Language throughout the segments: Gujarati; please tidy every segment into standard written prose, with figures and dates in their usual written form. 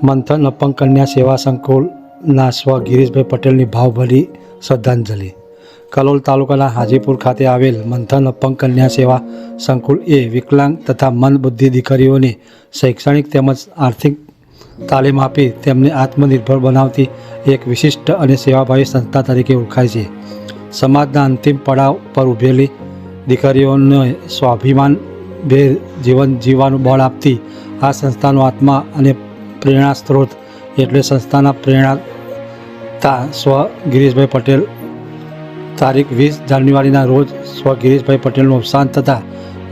મંથન અપંગ કન્યા સેવા સંકુલના સ્વ ગિરીશભાઈ પટેલની ભાવભરી શ્રદ્ધાંજલિ. કલોલ તાલુકાના હાજીપુર ખાતે આવેલ મંથન અપંગ કન્યા સેવા સંકુલ એ વિકલાંગ તથા મંદબુદ્ધિ દીકરીઓને શૈક્ષણિક તેમજ આર્થિક તાલીમ આપી તેમને આત્મનિર્ભર બનાવતી એક વિશિષ્ટ અને સેવાભાવી સંસ્થા તરીકે ઓળખાય છે. સમાજના અંતિમ પડાવ પર ઊભેલી દીકરીઓને સ્વાભિમાનભેર જીવન જીવવાનું બળ આપતી આ સંસ્થાનો આત્મા અને પ્રેરણા સ્ત્રોત એટલે સંસ્થાના પ્રેરણાતા સ્વ ગિરીશભાઈ પટેલ. તારીખ 20 જાન્યુઆરીના રોજ સ્વ ગિરીશભાઈ પટેલનું અવસાન થતાં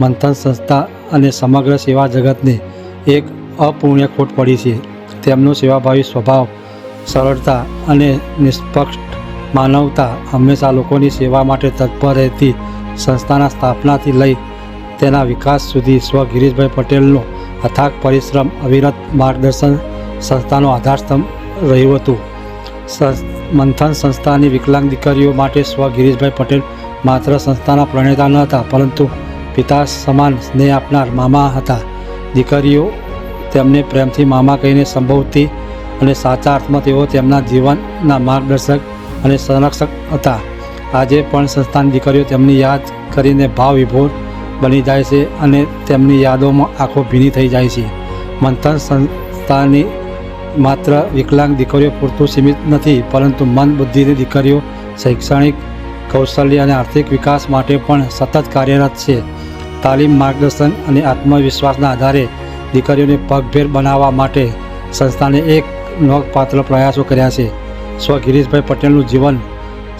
મંથન સંસ્થા અને સમગ્ર સેવા જગતને એક અપૂર્ણ્ય ખોટ પડી છે. તેમનો સેવાભાવી સ્વભાવ, સરળતા અને નિષ્પક્ષ માનવતા હંમેશા લોકોની સેવા માટે તત્પર રહેતી સંસ્થાના સ્થાપનાથી લઈ તેના વિકાસ સુધી સ્વ ગિરીશભાઈ પટેલનો અથાગ પરિશ્રમ, અવિરત માર્ગદર્શન સંસ્થાનો આધારસ્તંભ રહ્યું હતું. મંથન સંસ્થાની વિકલાંગ દીકરીઓ માટે સ્વ ગિરીશભાઈ પટેલ માત્ર સંસ્થાના પ્રણેતા ન હતા, પરંતુ પિતા સમાન સ્નેહ આપનાર મામા હતા. દીકરીઓ તેમને પ્રેમથી મામા કહીને સંબોધતી અને સાચા અર્થમાં તેઓ તેમના જીવનના માર્ગદર્શક અને સંરક્ષક હતા. આજે પણ સંસ્થાની દીકરીઓ તેમની યાદ કરીને ભાવ વિભોર બની જાય છે અને તેમની યાદોમાં આંખો ભીની થઈ જાય છે. મંથન સંસ્થાની માત્ર વિકલાંગ દીકરીઓ પૂરતું સીમિત નથી, પરંતુ મન બુદ્ધિની દીકરીઓ શૈક્ષણિક કૌશલ્ય અને આર્થિક વિકાસ માટે પણ સતત કાર્યરત છે. તાલીમ, માર્ગદર્શન અને આત્મવિશ્વાસના આધારે દીકરીઓને પગભેર બનાવવા માટે સંસ્થાને એક નોંધપાત્ર પ્રયાસો કર્યા છે. સ્વ ગિરીશભાઈ પટેલનું જીવન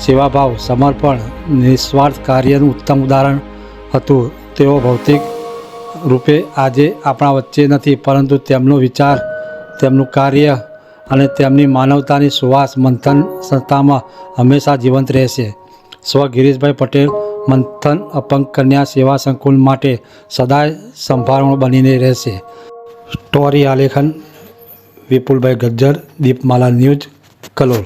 સેવાભાવ, સમર્પણ, નિસ્વાર્થ કાર્યનું ઉત્તમ ઉદાહરણ હતું. તેઓ ભૌતિક રૂપે આજે આપણા વચ્ચે નથી, પરંતુ તેમનો વિચાર, તેમનું કાર્ય અને તેમની માનવતાની સુવાસ મંથન સંસ્થામાં હંમેશા જીવંત રહેશે. સ્વ ગિરીશભાઈ પટેલ મંથન અપંગ કન્યા સેવા સંકુલ માટે સદાય સંભારણું બનીને રહેશે. સ્ટોરી આલેખન વિપુલભાઈ ગજ્જર, દીપમાલા ન્યૂઝ, કલોલ.